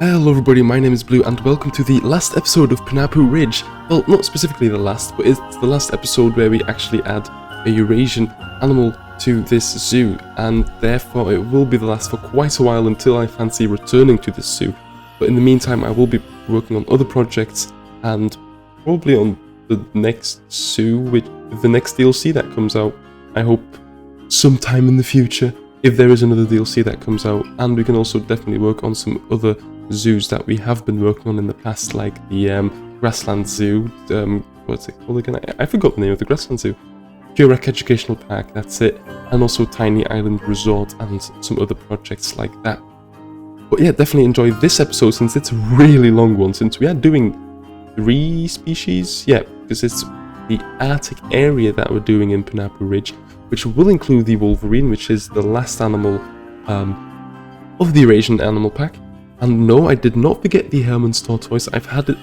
Hello everybody, my name is Blue and welcome to the last episode of Punapuu Ridge. Well, not specifically the last, but it's the last episode where we actually add a Eurasian animal to this zoo, and therefore it will be the last for quite a while until I fancy returning to this zoo. But in the meantime, I will be working on other projects and probably on the next zoo with the next DLC that comes out. I hope sometime in the future, if there is another DLC that comes out, and we can also definitely work on some other zoos that we have been working on in the past, like the Grassland Zoo, what's it called again? I forgot the name of the Grassland Zoo. Eurasia Educational Pack, that's it, and also Tiny Island Resort and some other projects like that. But yeah, definitely enjoy this episode since it's a really long one, since we are doing 3 species, yeah, because it's the Arctic area that we're doing in Punapuu Ridge, which will include the Wolverine, which is the last animal of the Eurasian Animal Pack. And no, I did not forget the Hermann's Tortoise. I've added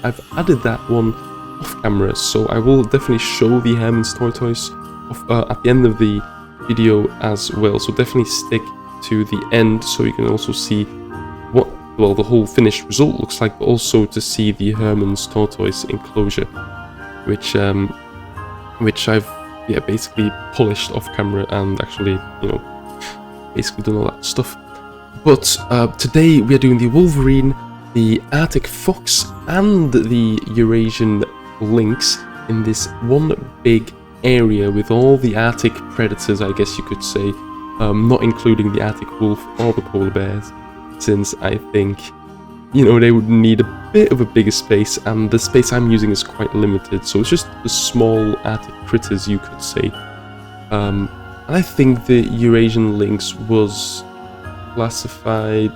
that one off camera, so I will definitely show the Hermann's Tortoise at the end of the video as well. So definitely stick to the end so you can also see what, well, the whole finished result looks like, but also to see the Hermann's Tortoise enclosure, which I've basically polished off camera and actually, basically done all that stuff. But today we are doing the Wolverine, the Arctic Fox, and the Eurasian Lynx in this one big area with all the Arctic predators, I guess you could say, not including the Arctic wolf or the polar bears, since I think, they would need a bit of a bigger space, and the space I'm using is quite limited, so it's just the small Arctic critters, you could say. And I think the Eurasian Lynx was classified,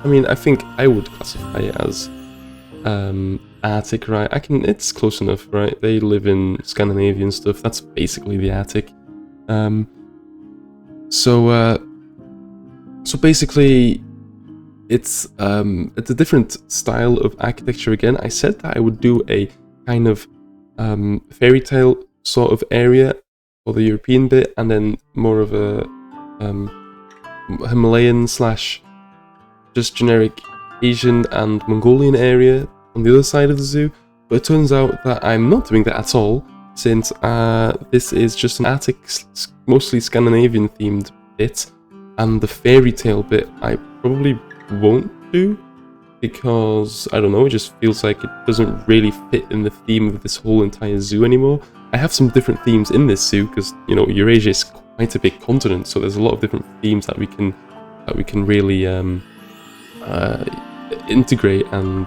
I think I would classify it as Arctic, right? It's close enough, right? They live in Scandinavian stuff, that's basically the Arctic. So basically it's a different style of architecture again. I said that I would do a kind of fairy tale sort of area for the European bit, and then more of a Himalayan / just generic Asian and Mongolian area on the other side of the zoo, but it turns out that I'm not doing that at all, since this is just an Arctic, mostly Scandinavian themed bit, and the fairy tale bit I probably won't do, because, I don't know, it just feels like it doesn't really fit in the theme of this whole entire zoo anymore. I have some different themes in this zoo, because, Eurasia is quite a big continent, so there's a lot of different themes that we can really integrate and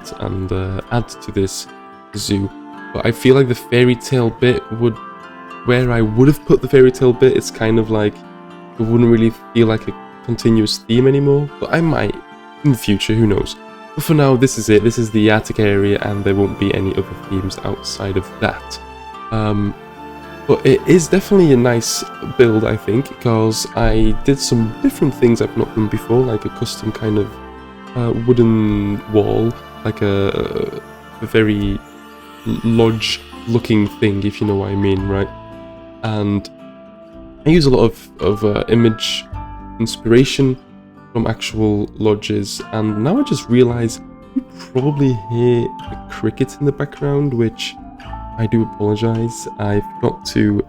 add to this zoo. But I feel like the fairy tale bit where I would have put the fairy tale bit, it's kind of like it wouldn't really feel like a continuous theme anymore. But I might in the future, who knows. But for now, this is it. This is the Arctic area, and there won't be any other themes outside of that. But it is definitely a nice build, I think, because I did some different things I've not done before, like a custom kind of wooden wall, like a very lodge-looking thing, if you know what I mean, right? And I use a lot of image inspiration from actual lodges, and now I just realize you probably hear the crickets in the background, which I do apologize. I forgot to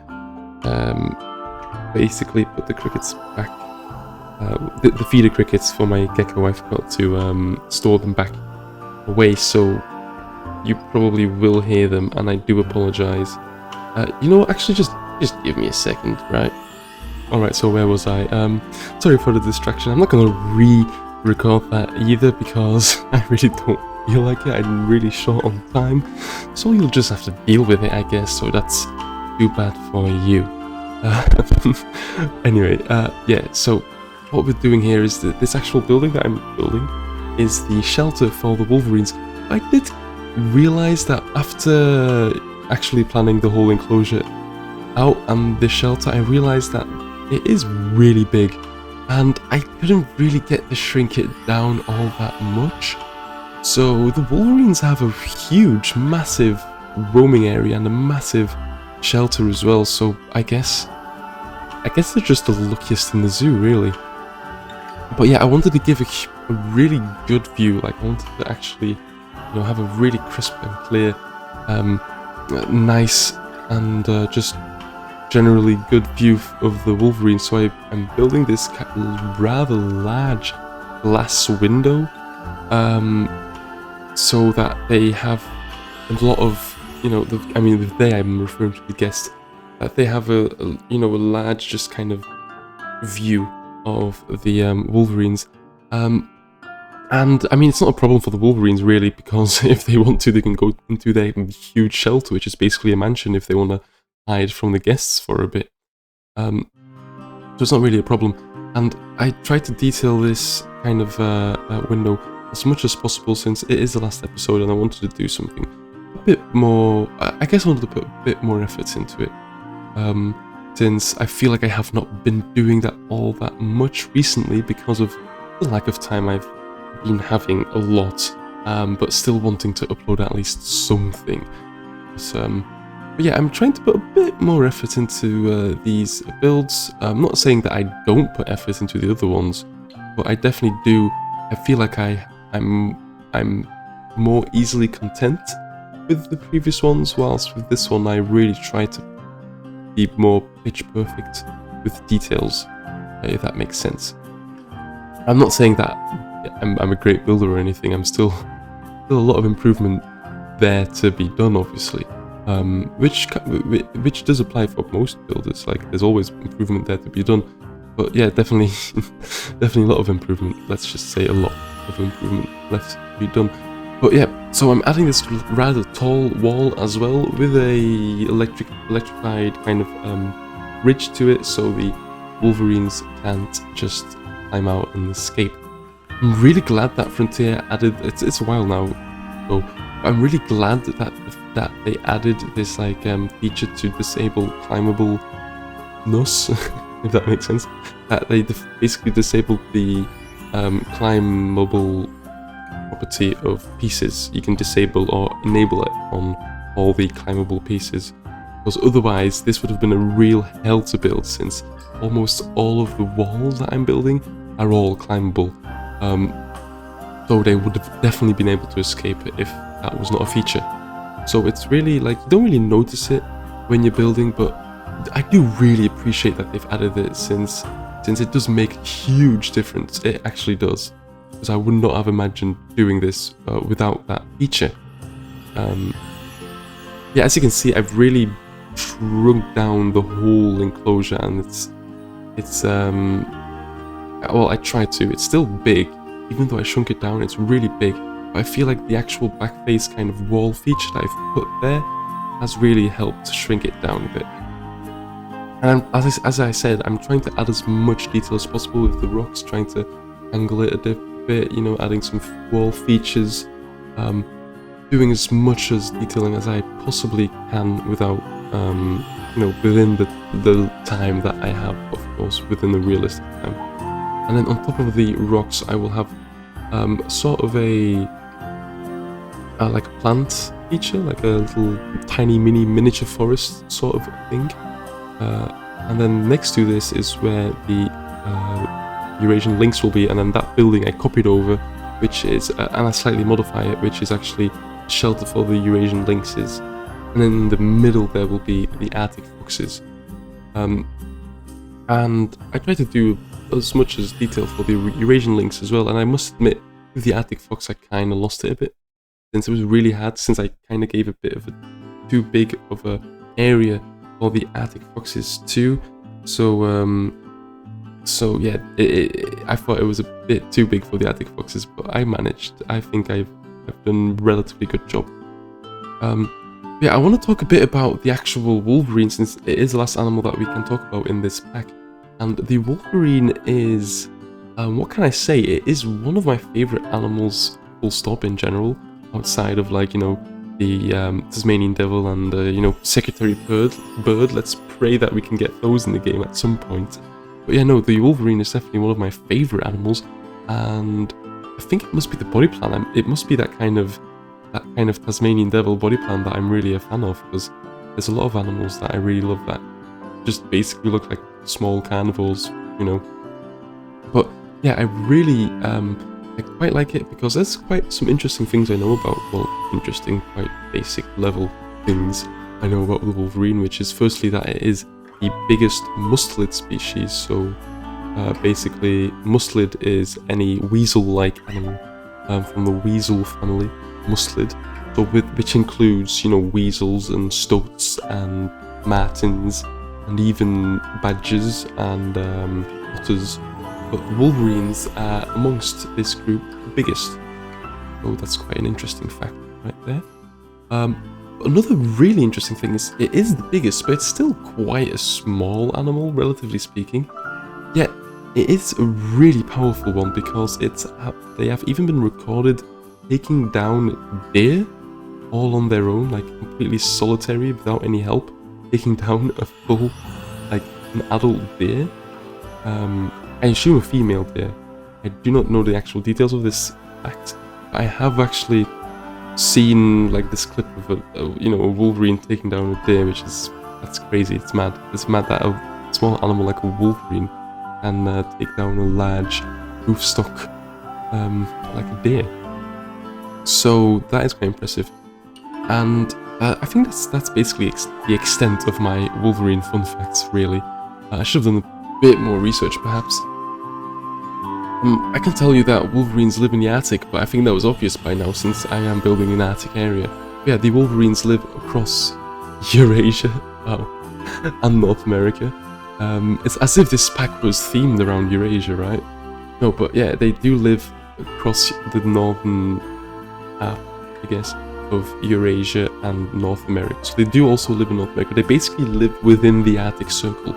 basically put the crickets back, the feeder crickets for my gecko. I forgot to store them back away, so you probably will hear them, and I do apologize. Actually, just give me a second, right? Alright, so where was I? Sorry for the distraction. I'm not gonna re-record that either, because I really don't feel like it. I'm really short on time, so you'll just have to deal with it, I guess, so that's too bad for you. Anyway, yeah, so what we're doing here is that this actual building that I'm building is the shelter for the Wolverines. I did realize that after actually planning the whole enclosure out and the shelter, I realized that it is really big, and I couldn't really get to shrink it down all that much. So the Wolverines have a huge, massive roaming area and a massive shelter as well, so I guess they're just the luckiest in the zoo, really. But yeah, I wanted to give a really good view. Like I wanted to actually, have a really crisp and clear, nice and just generally good view of the Wolverine. So I'm building this rather large glass window, so that they have a lot of, I'm referring to the guest, that they have a large just kind of view of the Wolverines. And I mean, it's not a problem for the Wolverines really, because if they want to, they can go into their huge shelter, which is basically a mansion, if they want to hide from the guests for a bit. So it's not really a problem. And I tried to detail this kind of window as much as possible, since it is the last episode and I wanted to do something a bit more, I guess I wanted to put a bit more effort into it. Since I feel like I have not been doing that all that much recently because of the lack of time I've been having a lot, but still wanting to upload at least something. But yeah, I'm trying to put a bit more effort into these builds. I'm not saying that I don't put effort into the other ones, but I definitely do. I feel like I'm more easily content with the previous ones, whilst with this one I really try to be more pitch perfect with details, if that makes sense. I'm not saying that I'm a great builder or anything. I'm still a lot of improvement there to be done, obviously, which does apply for most builders. Like, there's always improvement there to be done. But yeah, definitely a lot of improvement. Let's just say a lot of improvement left to be done. But yeah, so I'm adding this rather tall wall as well, with a electrified kind of ridge to it, so the Wolverines can't just climb out and escape. I'm really glad that Frontier added, it's a while now, so I'm really glad that they added this like feature to disable climbableness, if that makes sense. That they basically disabled the climbable property of pieces. You can disable or enable it on all the climbable pieces, because otherwise this would have been a real hell to build, since almost all of the walls that I'm building are all climbable. So they would have definitely been able to escape it if that was not a feature. So it's really like, you don't really notice it when you're building, but I do really appreciate that they've added it, since it does make a huge difference. It actually does, because I would not have imagined doing this without that feature. Yeah, as you can see, I've really shrunk down the whole enclosure, and it's well, I tried to. It's still big, even though I shrunk it down. It's really big. But I feel like the actual back face kind of wall feature that I've put there has really helped to shrink it down a bit. And as I said, I'm trying to add as much detail as possible with the rocks, trying to angle it a bit, adding some wall features, doing as much as detailing as I possibly can without, within the time that I have, of course, within the realistic time. And then on top of the rocks, I will have sort of like a plant feature, like a little tiny miniature forest sort of thing. And then next to this is where the Eurasian lynx will be, and then that building I copied over, which is, and I slightly modify it, which is actually a shelter for the Eurasian lynxes. And then in the middle there will be the Arctic foxes. And I try to do as much as detail for the Eurasian lynx as well, and I must admit, with the Arctic fox I kind of lost it a bit, since it was really hard, since I kind of gave a bit of a too big of a area for the Arctic foxes too. So yeah, I thought it was a bit too big for the Arctic foxes, but I managed. I think I've done a relatively good job. Yeah, I want to talk a bit about the actual Wolverine, since it is the last animal that we can talk about in this pack. And the Wolverine is, what can I say? It is one of my favorite animals, full stop, in general, outside of, like, the Tasmanian Devil and, Secretary Bird. Let's pray that we can get those in the game at some point. But yeah, no, the Wolverine is definitely one of my favorite animals, and I think it must be the body plan. It must be that kind of Tasmanian Devil body plan that I'm really a fan of, because there's a lot of animals that I really love that just basically look like small carnivores, But yeah, I quite like it because there's quite some interesting things I know about, well, interesting, quite basic level things I know about the Wolverine, which is firstly that it is the biggest mustelid species. So basically, mustelid is any weasel-like animal from the weasel family, mustelid. So which includes, you know, weasels and stoats and martins and even badgers and otters. But wolverines are amongst this group the biggest. Oh, that's quite an interesting fact right there. Another really interesting thing is it is the biggest, but it's still quite a small animal, relatively speaking. Yet it is a really powerful one because they have even been recorded taking down deer all on their own, like completely solitary without any help, taking down a full, like an adult deer. I assume a female deer. I do not know the actual details of this fact. I have actually seen like this clip of a wolverine taking down a deer, that's crazy. It's mad. It's mad that a small animal like a wolverine can take down a large hoofstock like a deer. So that is quite impressive. And I think that's basically the extent of my Wolverine fun facts, really. I should have done a bit more research, perhaps. I can tell you that Wolverines live in the Arctic, but I think that was obvious by now since I am building an Arctic area. Yeah, the Wolverines live across Eurasia, and North America. It's as if this pack was themed around Eurasia, right? No, but yeah, they do live across the northern half, I guess, of Eurasia and North America. So they do also live in North America. They basically live within the Arctic Circle,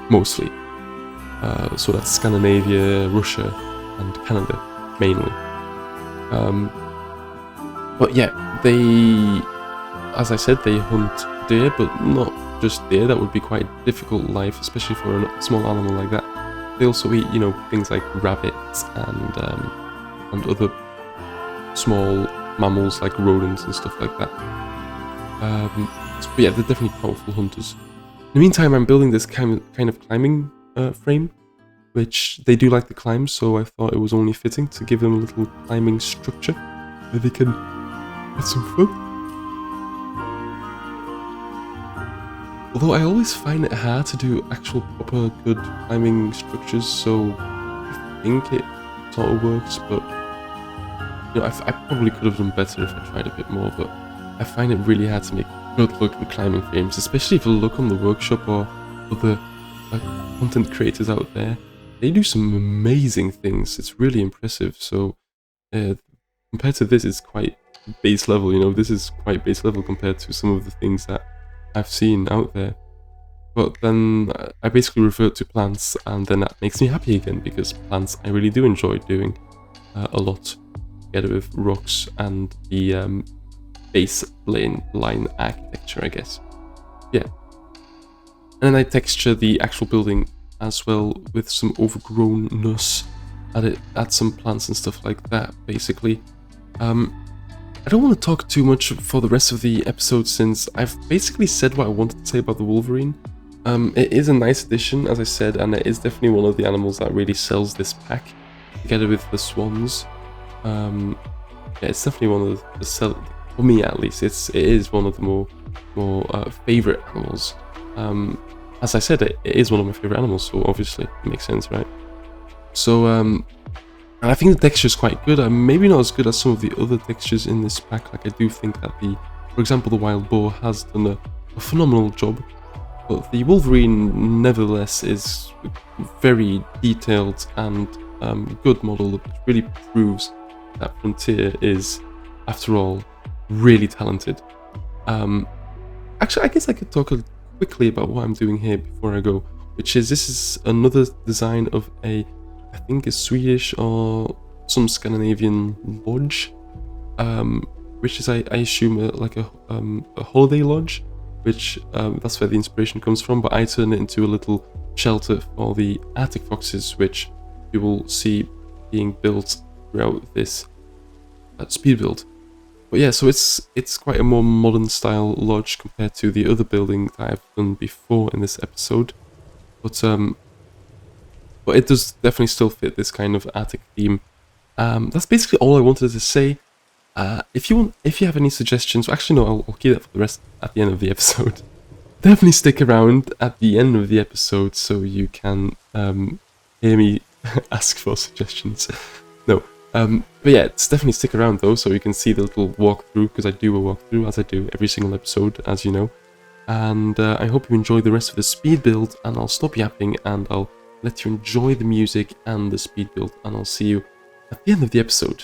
mostly. So that's Scandinavia, Russia, and Canada, mainly. But yeah, as I said, they hunt deer, but not just deer. That would be quite a difficult life, especially for a small animal like that. They also eat, things like rabbits and other small mammals like rodents and stuff like that. But yeah, they're definitely powerful hunters. In the meantime, I'm building this kind of climbing frame, which they do like to climb, so I thought it was only fitting to give them a little climbing structure where they can get some fun. Although I always find it hard to do actual proper good climbing structures, so I think it sort of works, but I probably could have done better if I tried a bit more, but I find it really hard to make good looking climbing frames, especially if you look on the workshop or other content creators out there. They do some amazing things. It's really impressive. So compared to this, it's quite base level. This is quite base level compared to some of the things that I've seen out there. But then I basically revert to plants, and then that makes me happy again, because plants I really do enjoy doing a lot, together with rocks and the base line architecture, I guess. Yeah. And then I texture the actual building as well with some overgrownness, add some plants and stuff like that, basically. I don't want to talk too much for the rest of the episode, since I've basically said what I wanted to say about the Wolverine. It is a nice addition, as I said, and it is definitely one of the animals that really sells this pack, together with the swans. Yeah, it's definitely one of the for me at least, it is one of the more favorite animals. As I said, it is one of my favorite animals, so obviously it makes sense, right? So, and I think the texture is quite good. Maybe not as good as some of the other textures in this pack. Like, I do think that for example, the wild boar has done a phenomenal job, but the Wolverine, nevertheless, is a very detailed and good model that really proves that Frontier is, after all, really talented. Actually, I guess I could talk quickly about what I'm doing here before I go, which is, this is another design of I think a Swedish or some Scandinavian lodge, which is I assume like a holiday lodge, which that's where the inspiration comes from, but I turn it into a little shelter for the Arctic foxes, which you will see being built throughout this speed build. But yeah, so it's quite a more modern style lodge compared to the other building that I've done before in this episode. But but it does definitely still fit this kind of Arctic theme. That's basically all I wanted to say. If you have any suggestions, actually no, I'll keep that for the rest at the end of the episode. Definitely stick around at the end of the episode so you can hear me ask for suggestions. No, but yeah, it's definitely stick around though, so you can see the little walkthrough, because I do a walkthrough, as I do every single episode, as you know. And I hope you enjoy the rest of the speed build, and I'll stop yapping, and I'll let you enjoy the music and the speed build, and I'll see you at the end of the episode.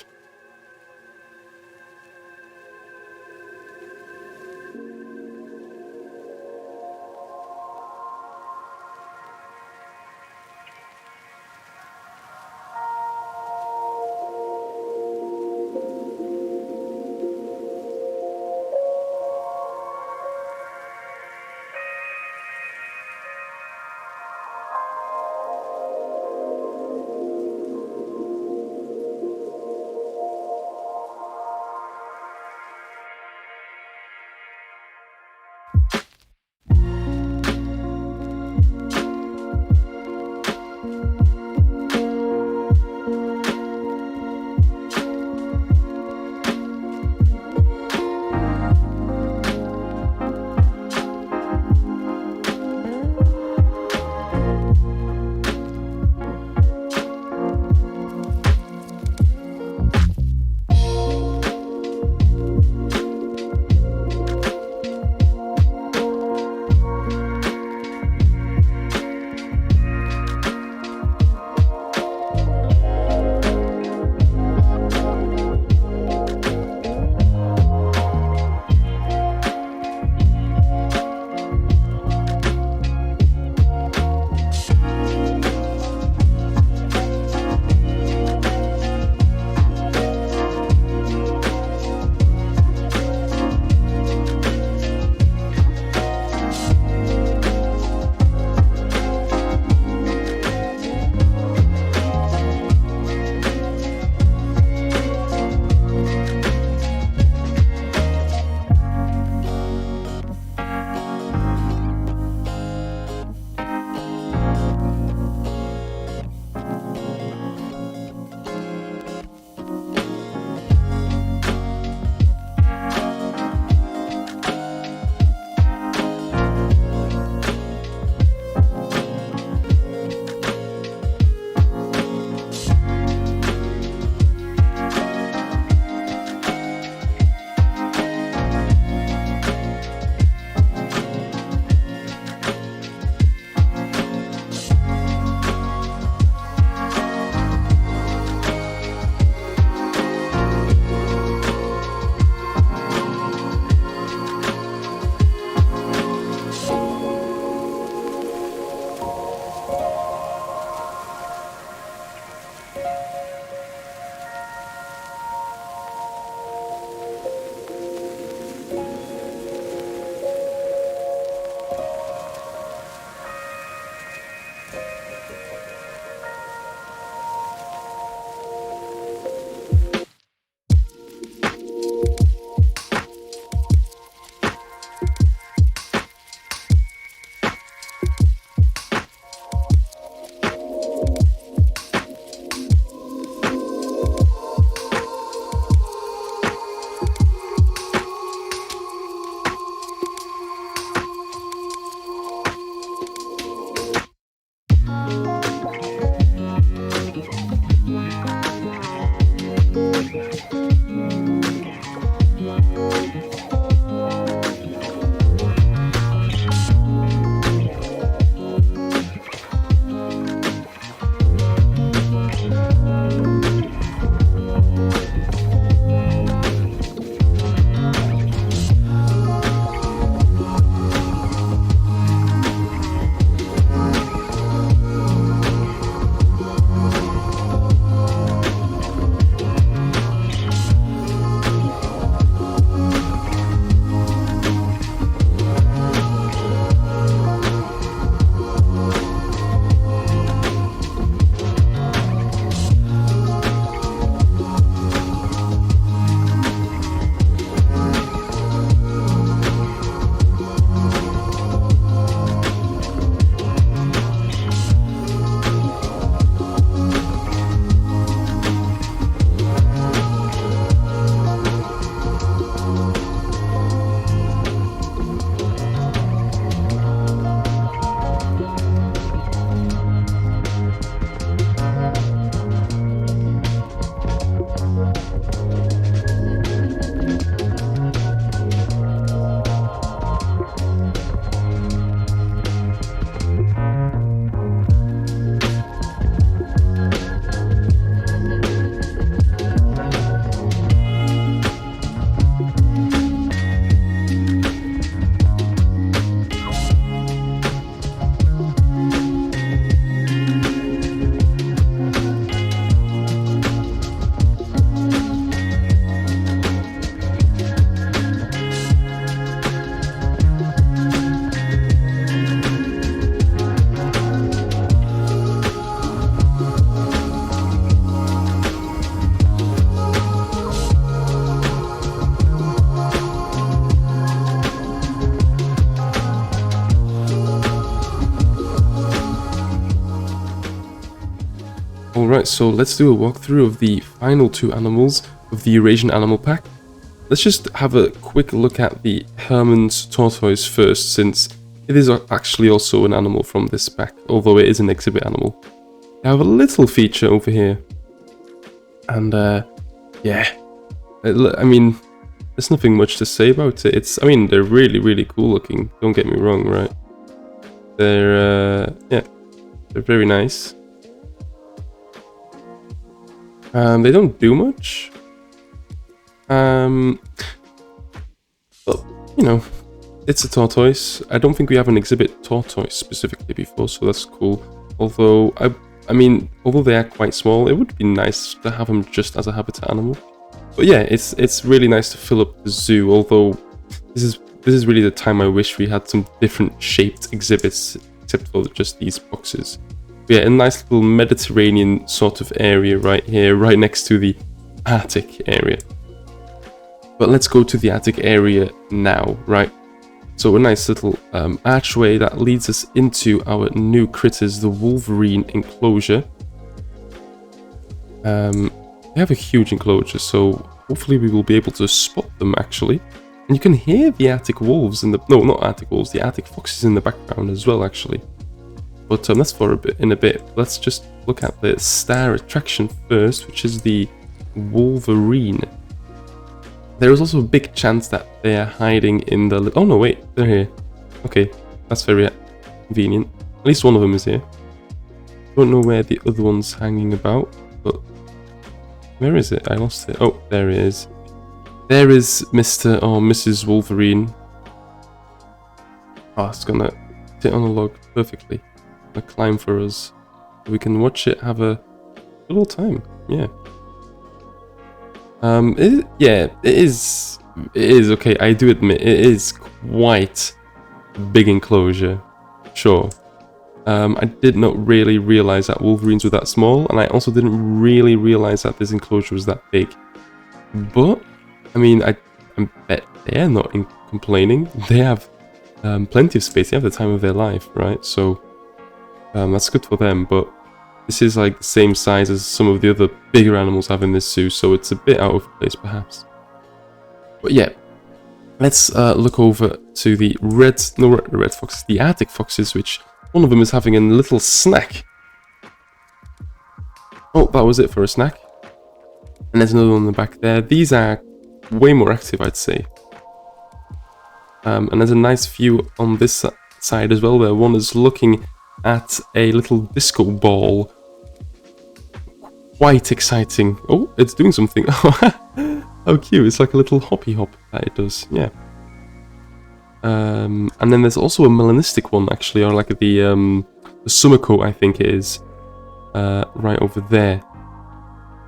Alright, so let's do a walkthrough of the final two animals of the Eurasian Animal Pack. Let's just have a quick look at the Hermann's tortoise first, since it is actually also an animal from this pack, although it is an exhibit animal. I have a little feature over here. And, yeah. I mean, there's nothing much to say about it. I mean, they're really cool looking, don't get me wrong, right? They're, yeah, they're very nice. They don't do much. But, you know, it's a tortoise. I don't think we have an exhibit tortoise specifically before, so that's cool. Although, I mean, although they are quite small, it would be nice to have them just as a habitat animal. But yeah, it's really nice to fill up the zoo, although this is really the time I wish we had some different shaped exhibits, except for just these boxes. But yeah, a nice little Mediterranean sort of area right here, right next to the attic area. But let's go to the attic area now, right? So a nice little archway that leads us into our new critters, the Wolverine enclosure. They have a huge enclosure, so hopefully we will be able to spot them actually. And you can hear the attic wolves in the... No, not attic wolves, the attic foxes in the background as well actually. But that's for in a bit. Let's just look at the star attraction first, which is the Wolverine. There is also a big chance that they are hiding in the... Oh no, wait, they're here. Okay, that's very convenient. At least one of them is here. Don't know where the other one's hanging about, but... Where is it? I lost it. Oh, there it is. There is Mr. or Mrs. Wolverine. Oh, it's gonna sit on a log perfectly. Gonna climb for us. We can watch it have a little time. Yeah. It is okay. I do admit it is quite a big enclosure. Sure. I did not really realize that Wolverines were that small, and I also didn't really realize that this enclosure was that big. But I mean, I bet they're not complaining. They have plenty of space. They have the time of their life, right? So that's good for them. But this is like the same size as some of the other bigger animals have in this zoo, so it's a bit out of place perhaps. But yeah, let's look over to the red foxes, the Arctic foxes, which one of them is having a little snack. Oh, that was it for a snack. And there's another one in the back there. These are way more active, I'd say. And there's a nice view on this side as well, where one is looking at a little disco ball. Quite exciting. Oh, it's doing something. How cute. It's like a little hoppy hop that it does. Yeah. And then there's also a melanistic one, actually, or like the summer coat, I think it is, right over there,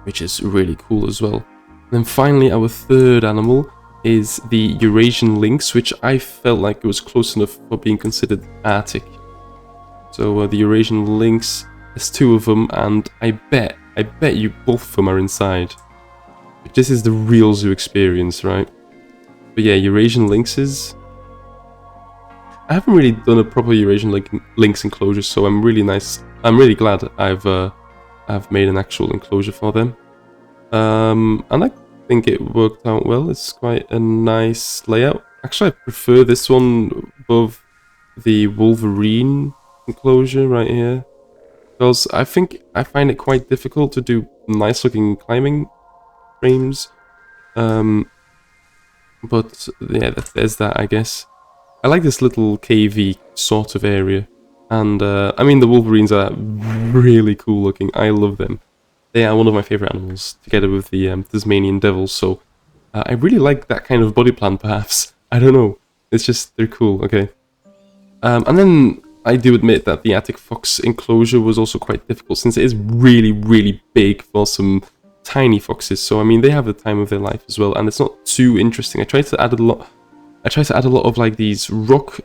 which is really cool as well. And then finally, our third animal is the Eurasian lynx, which I felt like it was close enough for being considered Arctic. So the Eurasian lynx, there's two of them, and I bet you both of them are inside. But this is the real zoo experience, right? But yeah, Eurasian lynxes. I haven't really done a proper Eurasian lynx enclosure, so I'm really glad I've made an actual enclosure for them. And I think it worked out well. It's quite a nice layout. Actually, I prefer this one above the Wolverine enclosure right here, because I find it quite difficult to do nice looking climbing frames. But yeah, there's that, I guess. I like this little cavey sort of area, and I mean the Wolverines are really cool looking. I love them. They are one of my favorite animals, together with the Tasmanian devils. So I really like that kind of body plan, perhaps. I don't know. It's just they're cool. Okay. And then I do admit that the Arctic fox enclosure was also quite difficult, since it is really big for some tiny foxes. So I mean they have the time of their life as well, and it's not too interesting. I tried to add a lot of like these rock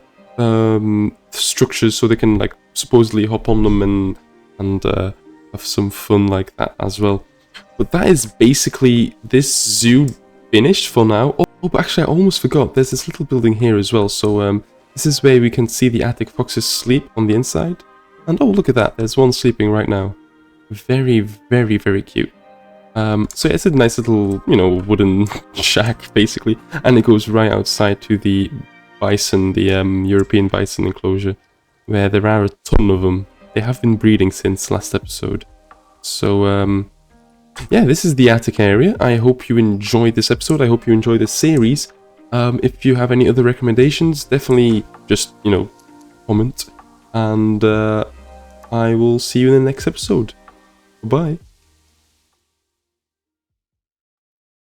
structures, so they can like supposedly hop on them and have some fun like that as well. But that is basically this zoo finished for now. Oh, but actually I almost forgot. There's this little building here as well. So this is where we can see the Arctic foxes sleep on the inside. And oh, look at that. There's one sleeping right now. Very, very, very cute. So it's a nice little, you know, wooden shack, basically. And it goes right outside to the bison, the European bison enclosure, where there are a ton of them. They have been breeding since last episode. So, yeah, this is the attic area. I hope you enjoyed this episode. I hope you enjoyed this series. If you have any other recommendations, definitely just, you know, comment. And I will see you in the next episode. Bye.